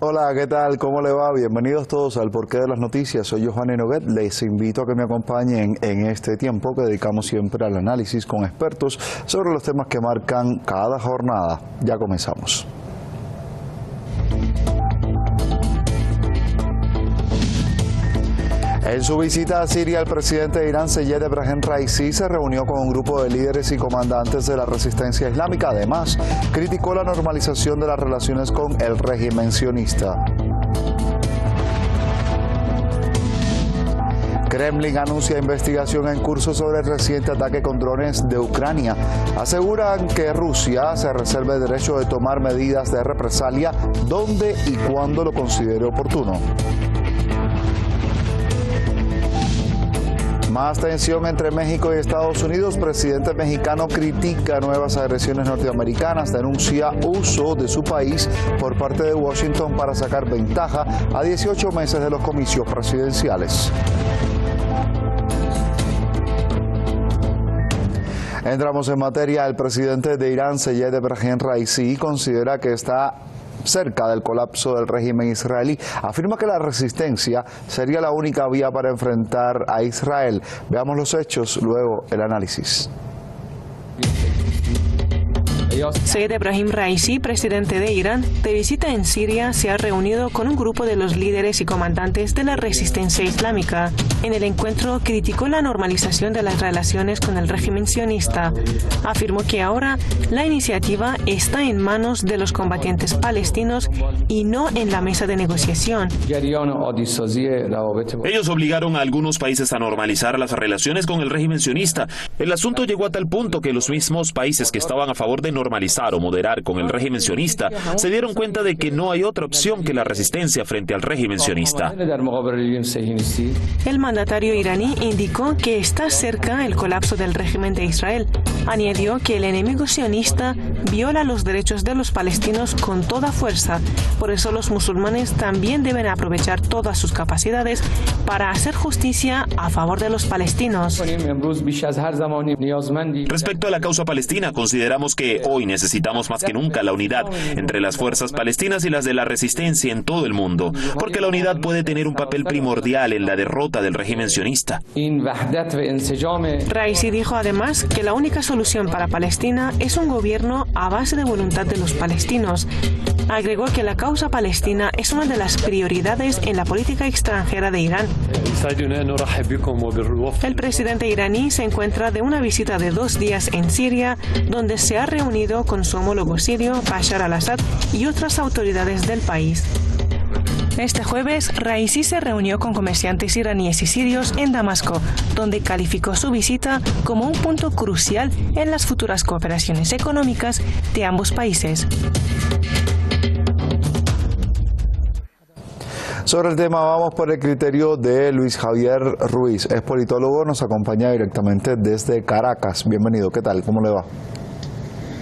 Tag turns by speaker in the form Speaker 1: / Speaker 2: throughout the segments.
Speaker 1: Hola, ¿qué tal? ¿Cómo le va? Bienvenidos todos al Porqué de las Noticias. Soy Johanny Noguet. Les invito a que me acompañen en este tiempo que dedicamos siempre al análisis con expertos sobre los temas que marcan cada jornada. Ya comenzamos. En su visita a Siria, el presidente de Irán, Seyed Ebrahim Raisi, se reunió con un grupo de líderes y comandantes de la resistencia islámica. Además, criticó la normalización de las relaciones con el régimen sionista. Kremlin anuncia investigación en curso sobre el reciente ataque con drones de Ucrania. Aseguran que Rusia se reserva el derecho de tomar medidas de represalia donde y cuando lo considere oportuno. Más tensión entre México y Estados Unidos. Presidente mexicano critica nuevas agresiones norteamericanas, denuncia uso de su país por parte de Washington para sacar ventaja a 18 meses de los comicios presidenciales. Entramos en materia. El presidente de Irán, Seyed Ebrahim Raisi, considera que está cerca del colapso del régimen israelí. Afirma que la resistencia sería la única vía para enfrentar a Israel. Veamos los hechos, luego el análisis.
Speaker 2: Seyed Ebrahim Raisi, presidente de Irán, de visita en Siria, se ha reunido con un grupo de los líderes y comandantes de la resistencia islámica. En el encuentro criticó la normalización de las relaciones con el régimen sionista. Afirmó que ahora la iniciativa está en manos de los combatientes palestinos y no en la mesa de negociación.
Speaker 3: Ellos obligaron a algunos países a normalizar las relaciones con el régimen sionista. El asunto llegó a tal punto que los mismos países que estaban a favor de normalizar o moderar con el régimen sionista se dieron cuenta de que no hay otra opción que la resistencia frente al régimen sionista.
Speaker 2: El mandatario iraní indicó que está cerca el colapso del régimen de Israel. Añadió que el enemigo sionista viola los derechos de los palestinos con toda fuerza. Por eso los musulmanes también deben aprovechar todas sus capacidades para hacer justicia a favor de los palestinos.
Speaker 3: Respecto a la causa palestina, consideramos que hoy necesitamos más que nunca la unidad entre las fuerzas palestinas y las de la resistencia en todo el mundo, porque la unidad puede tener un papel primordial en la derrota del régimen sionista.
Speaker 2: Raisi dijo además que la única solución para Palestina es un gobierno a base de voluntad de los palestinos. Agregó que la causa palestina es una de las prioridades en la política extranjera de Irán. El presidente iraní se encuentra de una visita de 2 días en Siria, donde se ha reunido con su homólogo sirio, Bashar al-Assad, y otras autoridades del país. Este jueves, Raisi se reunió con comerciantes iraníes y sirios en Damasco, donde calificó su visita como un punto crucial en las futuras cooperaciones económicas de ambos países.
Speaker 1: Sobre el tema vamos por el criterio de Luis Javier Ruiz. Es politólogo, nos acompaña directamente desde Caracas. Bienvenido, ¿qué tal? ¿Cómo le va?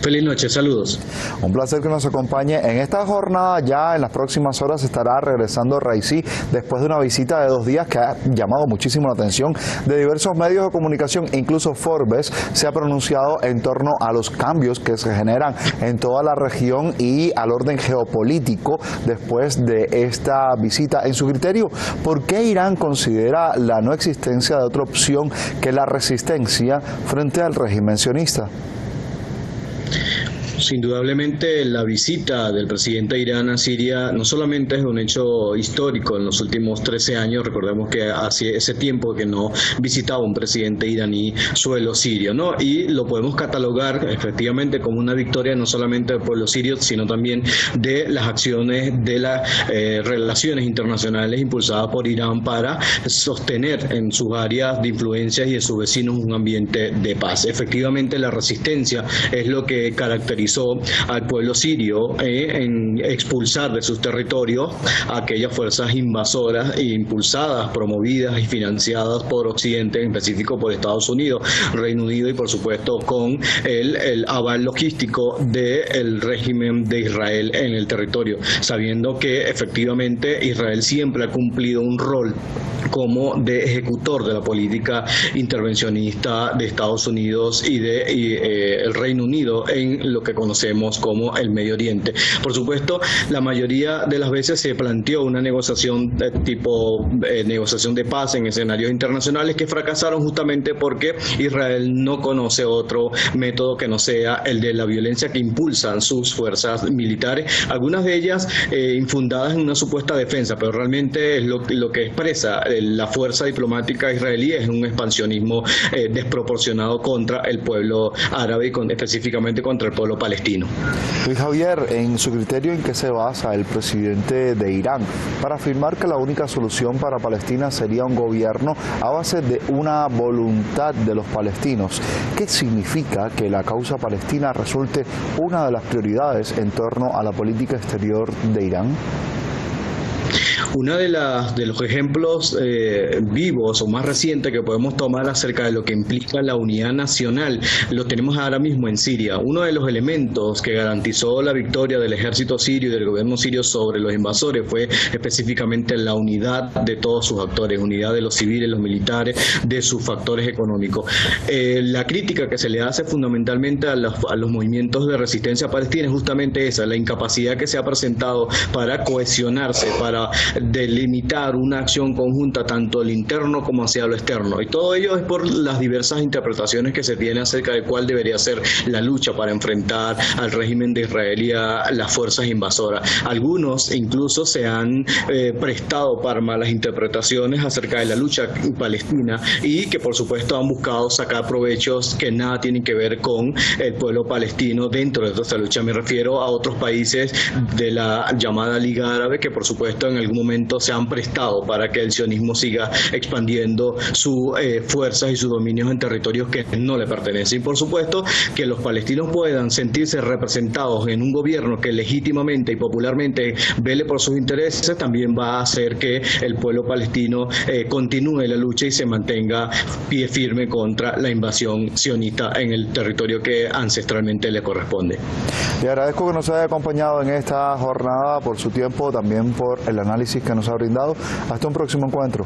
Speaker 4: Feliz noche, saludos.
Speaker 1: Un placer que nos acompañe. En esta jornada ya en las próximas horas estará regresando Raisi después de una visita de 2 días que ha llamado muchísimo la atención de diversos medios de comunicación. Incluso Forbes se ha pronunciado en torno a los cambios que se generan en toda la región y al orden geopolítico después de esta visita. En su criterio, ¿por qué Irán considera la no existencia de otra opción que la resistencia frente al régimen sionista?
Speaker 4: Indudablemente la visita del presidente de Irán a Siria no solamente es un hecho histórico en los últimos 13 años, recordemos que hace ese tiempo que no visitaba un presidente iraní suelo sirio, ¿no? Y lo podemos catalogar efectivamente como una victoria no solamente del pueblo sirio, sino también de las acciones de las relaciones internacionales impulsadas por Irán para sostener en sus áreas de influencias y de sus vecinos un ambiente de paz. Efectivamente la resistencia es lo que caracterizó al pueblo sirio en expulsar de sus territorios a aquellas fuerzas invasoras impulsadas, promovidas y financiadas por Occidente, en específico por Estados Unidos, Reino Unido y por supuesto con el aval logístico del régimen de Israel en el territorio, sabiendo que efectivamente Israel siempre ha cumplido un rol como de ejecutor de la política intervencionista de Estados Unidos y el Reino Unido en lo que que conocemos como el Medio Oriente. Por supuesto, la mayoría de las veces se planteó una negociación negociación de paz en escenarios internacionales que fracasaron justamente porque Israel no conoce otro método que no sea el de la violencia que impulsan sus fuerzas militares, algunas de ellas infundadas en una supuesta defensa, pero realmente es lo que expresa la fuerza diplomática israelí es un expansionismo desproporcionado contra el pueblo árabe y específicamente contra el pueblo palestino.
Speaker 1: Luis Javier, en su criterio, ¿en qué se basa el presidente de Irán para afirmar que la única solución para Palestina sería un gobierno a base de una voluntad de los palestinos? ¿Qué significa que la causa palestina resulte una de las prioridades en torno a la política exterior de Irán?
Speaker 4: Uno de los ejemplos vivos o más recientes que podemos tomar acerca de lo que implica la unidad nacional lo tenemos ahora mismo en Siria. Uno de los elementos que garantizó la victoria del ejército sirio y del gobierno sirio sobre los invasores fue específicamente la unidad de todos sus actores, unidad de los civiles, los militares, de sus factores económicos. La crítica que se le hace fundamentalmente a los movimientos de resistencia palestina es justamente esa, la incapacidad que se ha presentado para cohesionarse, para delimitar una acción conjunta tanto al interno como hacia lo externo, y todo ello es por las diversas interpretaciones que se tiene acerca de cuál debería ser la lucha para enfrentar al régimen de Israel y a las fuerzas invasoras. Algunos incluso se han prestado para malas interpretaciones acerca de la lucha palestina y que por supuesto han buscado sacar provechos que nada tienen que ver con el pueblo palestino dentro de toda esta lucha. Me refiero a otros países de la llamada Liga Árabe que por supuesto en algún momento se han prestado para que el sionismo siga expandiendo sus fuerzas y sus dominios en territorios que no le pertenecen. Y por supuesto que los palestinos puedan sentirse representados en un gobierno que legítimamente y popularmente vele por sus intereses, también va a hacer que el pueblo palestino continúe la lucha y se mantenga pie firme contra la invasión sionista en el territorio que ancestralmente le corresponde.
Speaker 1: Le agradezco que nos haya acompañado en esta jornada, por su tiempo, también por el análisis que nos ha brindado. Hasta un próximo encuentro.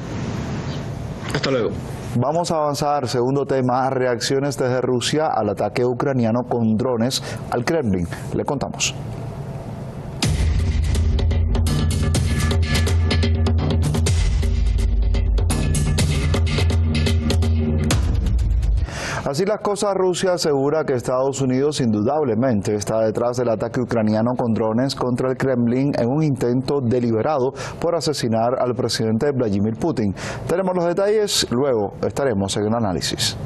Speaker 4: Hasta luego.
Speaker 1: Vamos a avanzar. Segundo tema, reacciones desde Rusia al ataque ucraniano con drones al Kremlin. Le contamos. Así las cosas, Rusia asegura que Estados Unidos indudablemente está detrás del ataque ucraniano con drones contra el Kremlin en un intento deliberado por asesinar al presidente Vladimir Putin. Tenemos los detalles, luego estaremos en el análisis.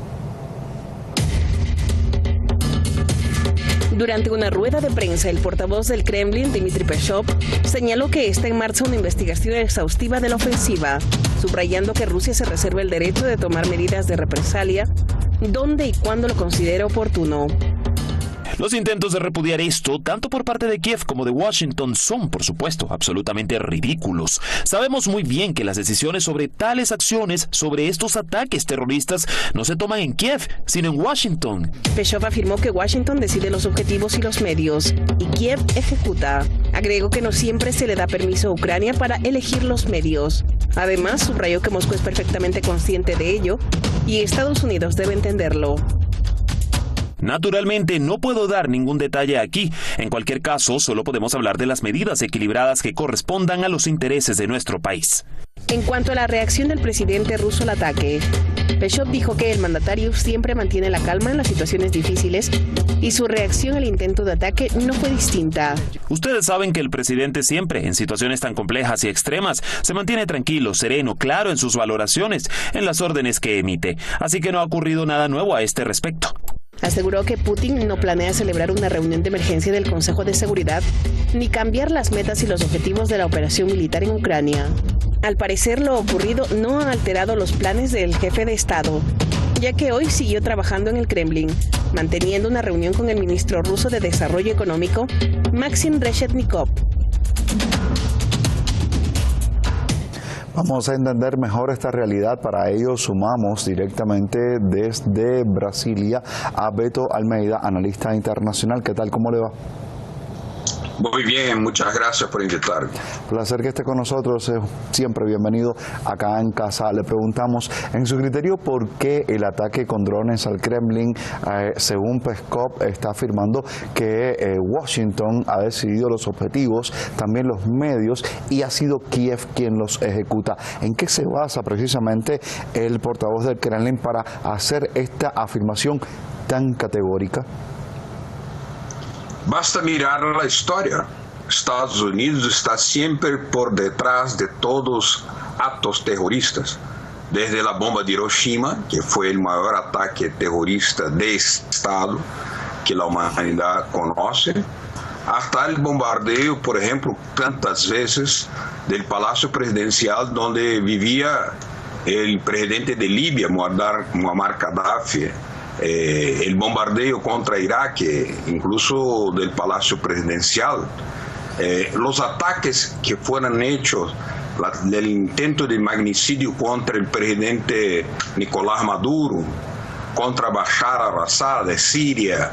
Speaker 5: Durante una rueda de prensa, el portavoz del Kremlin, Dmitry Peskov, señaló que está en marcha una investigación exhaustiva de la ofensiva, subrayando que Rusia se reserva el derecho de tomar medidas de represalia donde y cuando lo considere oportuno.
Speaker 3: Los intentos de repudiar esto, tanto por parte de Kiev como de Washington, son, por supuesto, absolutamente ridículos. Sabemos muy bien que las decisiones sobre tales acciones, sobre estos ataques terroristas, no se toman en Kiev, sino en Washington.
Speaker 5: Peskov afirmó que Washington decide los objetivos y los medios, y Kiev ejecuta. Agregó que no siempre se le da permiso a Ucrania para elegir los medios. Además, subrayó que Moscú es perfectamente consciente de ello, y Estados Unidos debe entenderlo.
Speaker 3: Naturalmente, no puedo dar ningún detalle aquí. En cualquier caso, solo podemos hablar de las medidas equilibradas que correspondan a los intereses de nuestro país.
Speaker 5: En cuanto a la reacción del presidente ruso al ataque, Peskov dijo que el mandatario siempre mantiene la calma en las situaciones difíciles y su reacción al intento de ataque no fue distinta.
Speaker 3: Ustedes saben que el presidente siempre, en situaciones tan complejas y extremas, se mantiene tranquilo, sereno, claro en sus valoraciones, en las órdenes que emite. Así que no ha ocurrido nada nuevo a este respecto.
Speaker 5: Aseguró que Putin no planea celebrar una reunión de emergencia del Consejo de Seguridad ni cambiar las metas y los objetivos de la operación militar en Ucrania. Al parecer, lo ocurrido no ha alterado los planes del jefe de Estado, ya que hoy siguió trabajando en el Kremlin, manteniendo una reunión con el ministro ruso de Desarrollo Económico, Maxim Reshetnikov.
Speaker 1: Vamos a entender mejor esta realidad. Para ello sumamos directamente desde Brasilia a Beto Almeida, analista internacional. ¿Qué tal? ¿Cómo le va?
Speaker 6: Muy bien, muchas gracias por invitarme.
Speaker 1: Placer que esté con nosotros, siempre bienvenido acá en casa. Le preguntamos, en su criterio, ¿por qué el ataque con drones al Kremlin? Según Peskov, está afirmando que Washington ha decidido los objetivos, también los medios, y ha sido Kiev quien los ejecuta. ¿En qué se basa precisamente el portavoz del Kremlin para hacer esta afirmación tan categórica?
Speaker 6: Basta mirar la historia. Estados Unidos está siempre por detrás de todos actos terroristas. Desde la bomba de Hiroshima, que fue el mayor ataque terrorista de Estado que la humanidad conoce, hasta el bombardeo, por ejemplo, tantas veces del Palacio Presidencial donde vivía el presidente de Libia, Muammar Gaddafi, el bombardeo contra Irak, incluso del Palacio Presidencial, los ataques que fueron hechos, el intento de magnicidio contra el presidente Nicolás Maduro, contra Bashar al-Assad de Siria,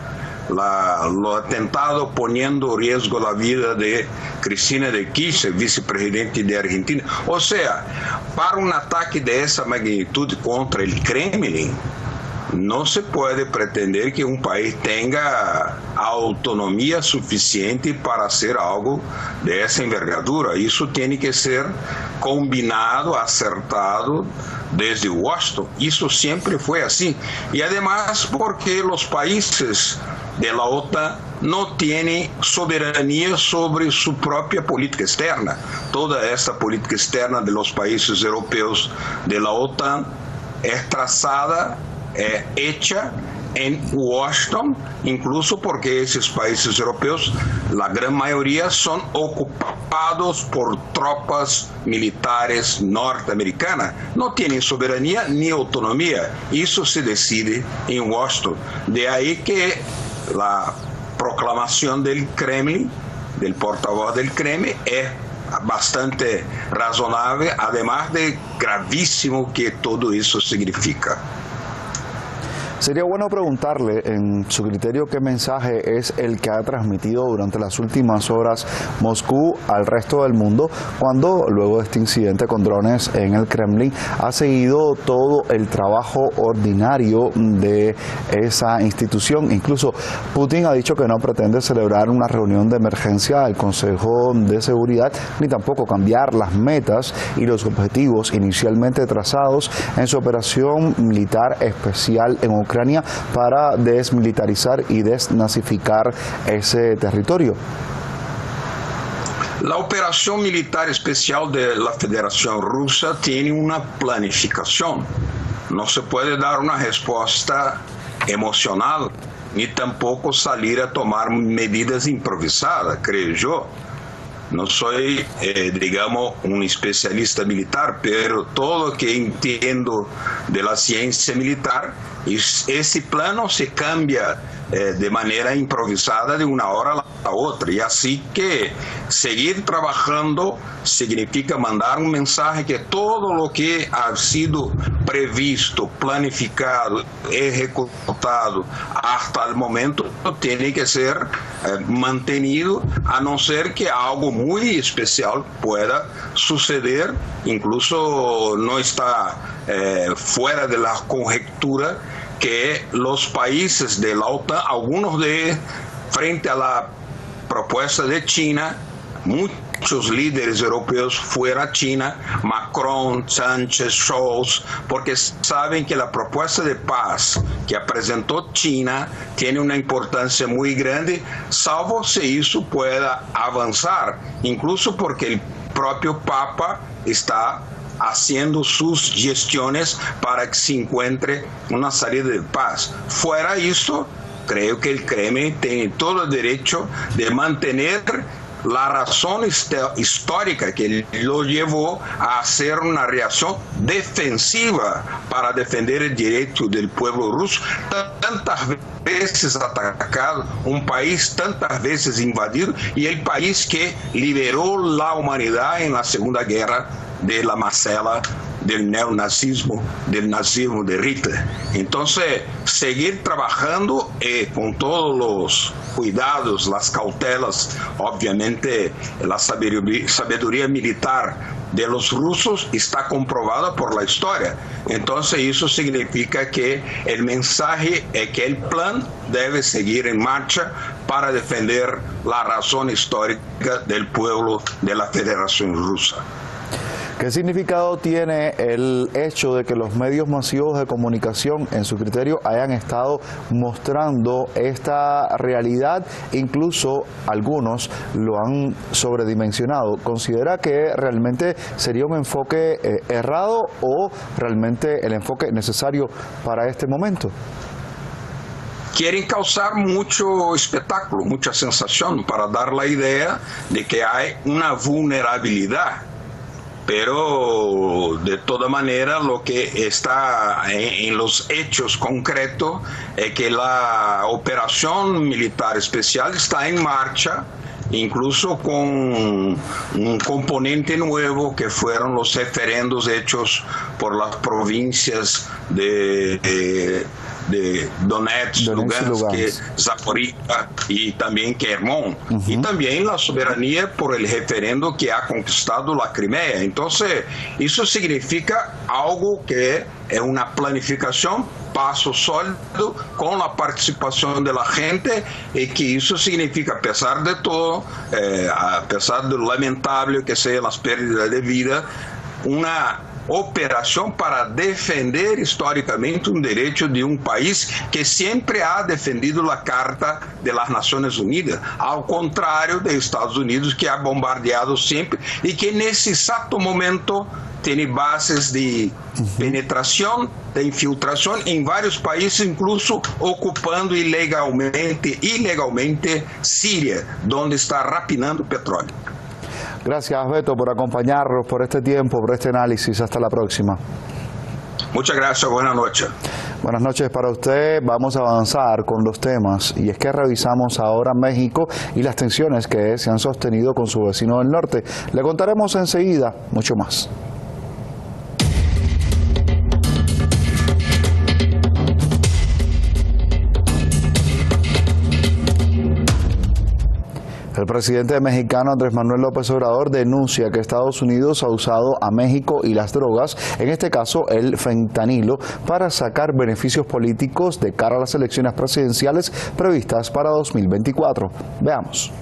Speaker 6: los atentados poniendo en riesgo la vida de Cristina de Kirchner, vicepresidente de Argentina. O sea, para un ataque de esa magnitud contra el Kremlin, no se puede pretender que un país tenga autonomía suficiente para hacer algo de esa envergadura. Eso tiene que ser combinado, acertado desde Washington. Eso siempre fue así. Y además porque los países de la OTAN no tienen soberanía sobre su propia política externa. Toda esta política externa de los países europeos de la OTAN es trazada, hecha en Washington, incluso porque esos países europeos, la gran mayoría son ocupados por tropas militares norteamericanas. No tienen soberanía ni autonomía. Eso se decide en Washington. De ahí que la proclamación del Kremlin, del portavoz del Kremlin, es bastante razonable, además de gravísimo que todo eso significa.
Speaker 1: Sería bueno preguntarle, en su criterio, qué mensaje es el que ha transmitido durante las últimas horas Moscú al resto del mundo, cuando luego de este incidente con drones en el Kremlin ha seguido todo el trabajo ordinario de esa institución. Incluso Putin ha dicho que no pretende celebrar una reunión de emergencia del Consejo de Seguridad, ni tampoco cambiar las metas y los objetivos inicialmente trazados en su operación militar especial en Ucrania para desmilitarizar y desnazificar ese territorio.
Speaker 6: La operación militar especial de la Federación Rusa tiene una planificación. No se puede dar una respuesta emocional, ni tampoco salir a tomar medidas improvisadas, creo yo. No soy, digamos, un especialista militar, pero todo lo que entiendo de la ciencia militar, ese plano se cambia de manera improvisada de una hora a la otra. Y así que seguir trabajando significa mandar un mensaje que todo lo que ha sido previsto, planificado, ejecutado hasta el momento tiene que ser mantenido, a no ser que algo muy especial pueda suceder. Incluso no está fuera de la conjetura que los países de la OTAN, algunos de frente a la propuesta de China, muchos líderes europeos fuera a China, Macron, Sánchez, Scholz, porque saben que la propuesta de paz que presentó China tiene una importancia muy grande, salvo si eso pueda avanzar, incluso porque el propio Papa está haciendo sus gestiones para que se encuentre una salida de paz. Fuera esto, creo que el Kremlin tiene todo el derecho de mantener la razón histórica que lo llevó a hacer una reacción defensiva para defender el derecho del pueblo ruso, tantas veces atacado, un país tantas veces invadido, y el país que liberó la humanidad en la Segunda Guerra de la Macela del neonazismo, del nazismo de Hitler. Entonces, seguir trabajando con todos los cuidados, las cautelas, obviamente la sabiduría militar de los rusos está comprobada por la historia. Entonces eso significa que el mensaje es que el plan debe seguir en marcha para defender la razón histórica del pueblo de la Federación Rusa.
Speaker 1: ¿Qué significado tiene el hecho de que los medios masivos de comunicación, en su criterio, hayan estado mostrando esta realidad? Incluso algunos lo han sobredimensionado. ¿Considera que realmente sería un enfoque errado o realmente el enfoque necesario para este momento?
Speaker 6: Quieren causar mucho espectáculo, mucha sensación para dar la idea de que hay una vulnerabilidad. Pero de toda manera lo que está en los hechos concretos es que la operación militar especial está en marcha, incluso con un componente nuevo que fueron los referendos hechos por las provincias de Donetsk, Lugansk, Zaporizhia y también Kermón. Y también la soberanía por el referendo que ha conquistado la Crimea. Entonces, eso significa algo que es una planificación, paso sólido, con la participación de la gente, y que eso significa, a pesar de todo, a pesar de lo lamentable que sean las pérdidas de vida, una operación para defender históricamente un derecho de un país que siempre ha defendido la Carta de las Naciones Unidas, al contrario de Estados Unidos, que ha bombardeado siempre y que en ese exacto momento tiene bases de penetración, de infiltración en varios países, incluso ocupando ilegalmente Siria, donde está rapinando petróleo.
Speaker 1: Gracias, Beto, por acompañarnos, por este tiempo, por este análisis. Hasta la próxima.
Speaker 6: Muchas gracias, buenas noches.
Speaker 1: Buenas noches para usted. Vamos a avanzar con los temas, y es que revisamos ahora México y las tensiones que se han sostenido con su vecino del norte. Le contaremos enseguida mucho más. El presidente mexicano Andrés Manuel López Obrador denuncia que Estados Unidos ha usado a México y las drogas, en este caso el fentanilo, para sacar beneficios políticos de cara a las elecciones presidenciales previstas para 2024. Veamos.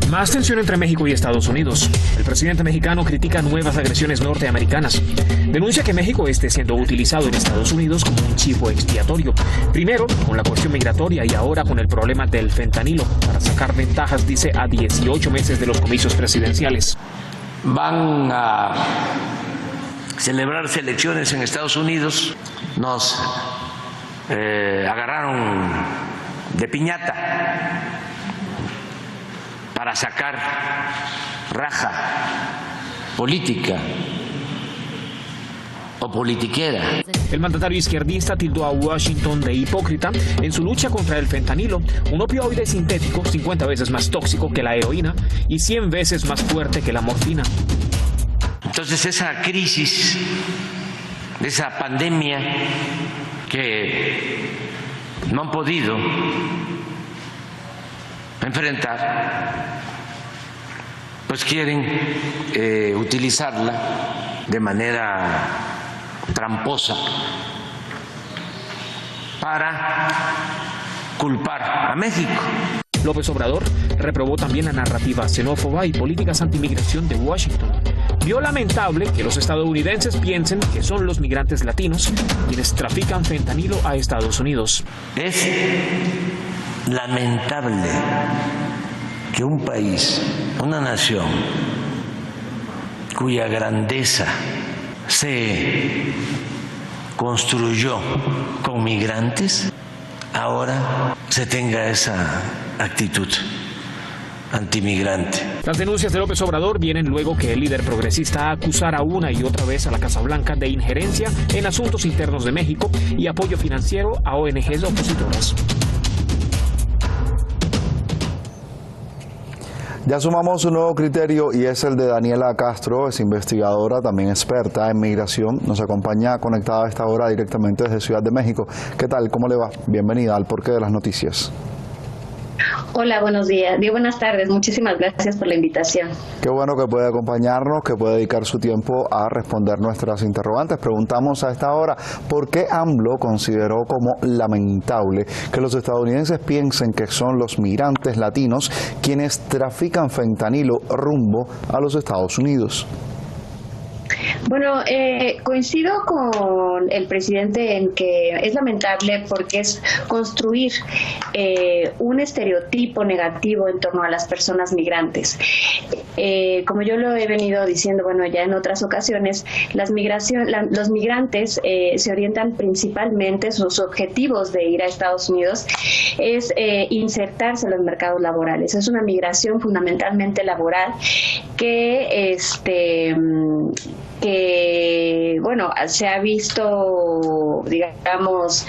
Speaker 7: Más tensión entre México y Estados Unidos. El presidente mexicano critica nuevas agresiones norteamericanas. Denuncia que México esté siendo utilizado en Estados Unidos como un chivo expiatorio. Primero con la cuestión migratoria y ahora con el problema del fentanilo, para sacar ventajas, dice, a 18 meses de los comicios presidenciales.
Speaker 8: Van a celebrarse elecciones en Estados Unidos. Nos agarraron de piñata para sacar raja política o politiquera.
Speaker 7: El mandatario izquierdista tildó a Washington de hipócrita en su lucha contra el fentanilo, un opioide sintético 50 veces más tóxico que la heroína y 100 veces más fuerte que la morfina.
Speaker 8: Entonces esa crisis, esa pandemia que no han podido enfrentar, pues quieren utilizarla de manera tramposa para culpar a México.
Speaker 7: López Obrador reprobó también la narrativa xenófoba y políticas antimigración de Washington. Vio lamentable que los estadounidenses piensen que son los migrantes latinos quienes trafican fentanilo a Estados Unidos.
Speaker 8: Es lamentable que un país, una nación cuya grandeza se construyó con migrantes, ahora se tenga esa actitud antimigrante.
Speaker 7: Las denuncias de López Obrador vienen luego que el líder progresista acusara una y otra vez a la Casa Blanca de injerencia en asuntos internos de México y apoyo financiero a ONGs opositoras.
Speaker 1: Ya sumamos un nuevo criterio y es el de Daniela Castro, es investigadora, también experta en migración. Nos acompaña conectada a esta hora directamente desde Ciudad de México. ¿Qué tal? ¿Cómo le va? Bienvenida al Porqué de las Noticias.
Speaker 9: Hola, buenos días. Buenas tardes. Muchísimas gracias por la invitación.
Speaker 1: Qué bueno que puede acompañarnos, que puede dedicar su tiempo a responder nuestras interrogantes. Preguntamos a esta hora, ¿por qué AMLO consideró como lamentable que los estadounidenses piensen que son los migrantes latinos quienes trafican fentanilo rumbo a los Estados Unidos?
Speaker 9: Bueno, coincido con el presidente en que es lamentable porque es construir un estereotipo negativo en torno a las personas migrantes. Como yo lo he venido diciendo, bueno, ya en otras ocasiones, los migrantes se orientan principalmente, sus objetivos de ir a Estados Unidos es insertarse en los mercados laborales. Es una migración fundamentalmente laboral que bueno, se ha visto, digamos,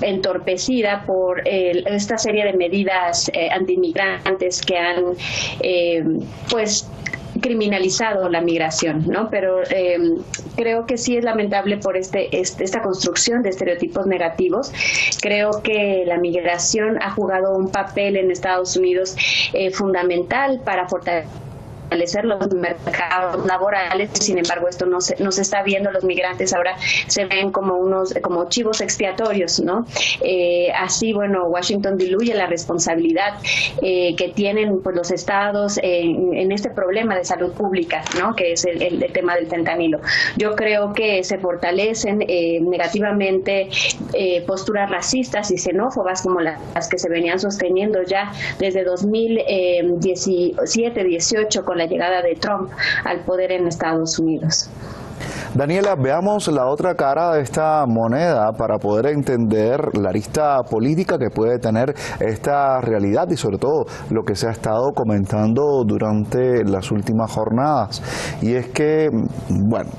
Speaker 9: entorpecida por esta serie de medidas antimigrantes que han, pues, criminalizado la migración, ¿no? Pero creo que sí es lamentable por esta construcción de estereotipos negativos. Creo que la migración ha jugado un papel en Estados Unidos fundamental para fortalecer los mercados laborales. Sin embargo, esto no se está viendo. Los migrantes ahora se ven como chivos expiatorios, ¿no? Así, bueno, Washington diluye la responsabilidad que tienen, pues, los estados en este problema de salud pública, ¿no? Que es el tema del fentanilo. Yo creo que se fortalecen negativamente posturas racistas y xenófobas como las que se venían sosteniendo ya desde 2017-18 con la llegada de Trump al poder en Estados Unidos.
Speaker 1: Daniela, veamos la otra cara de esta moneda para poder entender la arista política que puede tener esta realidad y sobre todo lo que se ha estado comentando durante las últimas jornadas. Y es que, bueno,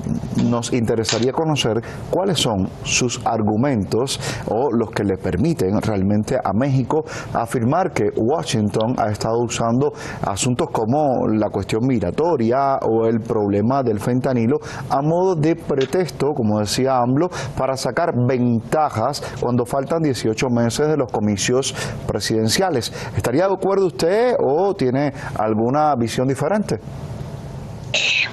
Speaker 1: nos interesaría conocer cuáles son sus argumentos o los que le permiten realmente a México afirmar que Washington ha estado usando asuntos como la cuestión migratoria o el problema del fentanilo a modo de pretexto, como decía AMLO, para sacar ventajas cuando faltan 18 meses de los comicios presidenciales. ¿Estaría de acuerdo usted o tiene alguna visión diferente?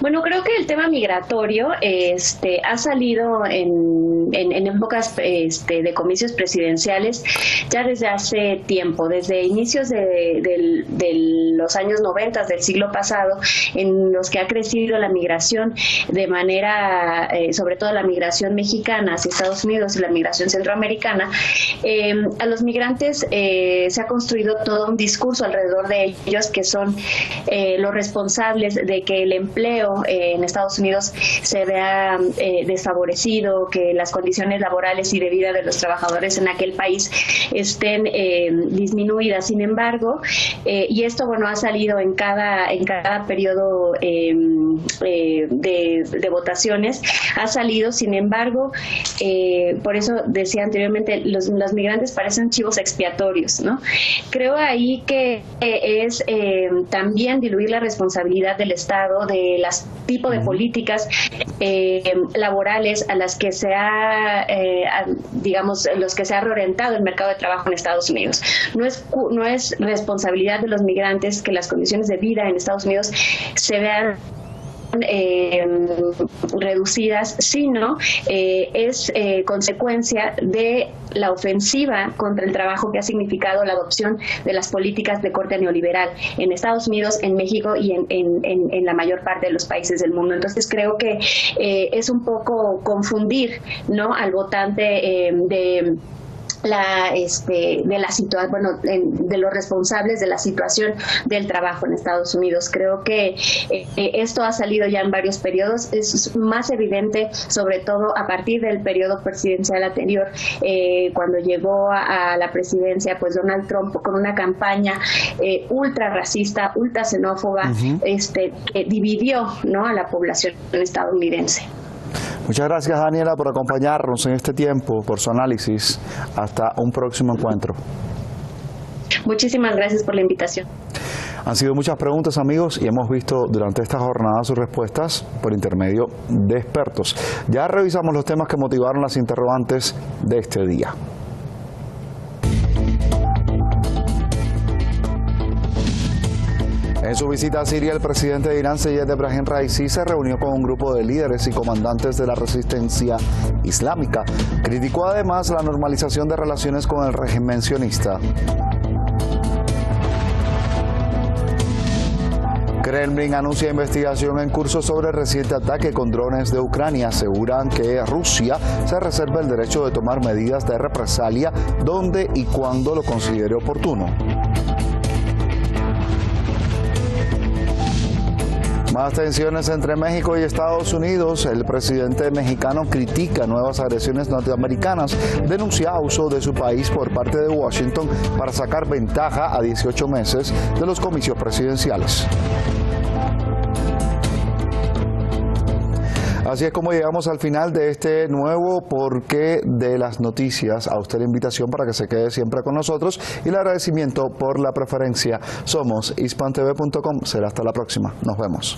Speaker 9: Bueno, creo que el tema migratorio ha salido en épocas de comicios presidenciales ya desde hace tiempo, desde inicios de los años 90 del siglo pasado, en los que ha crecido la migración de manera, sobre todo la migración mexicana hacia Estados Unidos y la migración centroamericana. A los migrantes se ha construido todo un discurso alrededor de ellos que son los responsables de que el empleo en Estados Unidos se vea desfavorecido, que las condiciones laborales y de vida de los trabajadores en aquel país estén disminuidas. Sin embargo, y esto, bueno, ha salido en cada periodo de votaciones, ha salido. Sin embargo, por eso decía anteriormente, los migrantes parecen chivos expiatorios, ¿no? Creo ahí que es también diluir la responsabilidad del Estado de las tipo de políticas laborales a las que se ha, digamos, los que se ha reorientado el mercado de trabajo en Estados Unidos. No es responsabilidad de los migrantes que las condiciones de vida en Estados Unidos se vean reducidas, sino es consecuencia de la ofensiva contra el trabajo que ha significado la adopción de las políticas de corte neoliberal en Estados Unidos, en México y en la mayor parte de los países del mundo. Entonces creo que es un poco confundir, ¿no?, al votante de los responsables de la situación del trabajo en Estados Unidos. Creo que esto ha salido ya en varios periodos. Es más evidente, sobre todo a partir del periodo presidencial anterior, cuando llegó a la presidencia, pues Donald Trump con una campaña ultra racista, ultra xenófoba, que dividió, ¿no?, a la población estadounidense.
Speaker 1: Muchas gracias, Daniela, por acompañarnos en este tiempo, por su análisis. Hasta un próximo encuentro.
Speaker 9: Muchísimas gracias por la invitación.
Speaker 1: Han sido muchas preguntas, amigos, y hemos visto durante esta jornada sus respuestas por intermedio de expertos. Ya revisamos los temas que motivaron las interrogantes de este día. En su visita a Siria, el presidente de Irán, Seyed Ebrahim Raisi, se reunió con un grupo de líderes y comandantes de la resistencia islámica. Criticó además la normalización de relaciones con el régimen sionista. Kremlin anuncia investigación en curso sobre el reciente ataque con drones de Ucrania. Aseguran que Rusia se reserva el derecho de tomar medidas de represalia donde y cuando lo considere oportuno. Más tensiones entre México y Estados Unidos. El presidente mexicano critica nuevas agresiones norteamericanas. Denuncia uso de su país por parte de Washington para sacar ventaja a 18 meses de los comicios presidenciales. Así es como llegamos al final de este nuevo Porqué de las Noticias. A usted la invitación para que se quede siempre con nosotros y el agradecimiento por la preferencia. Somos hispantv.com. Será hasta la próxima. Nos vemos.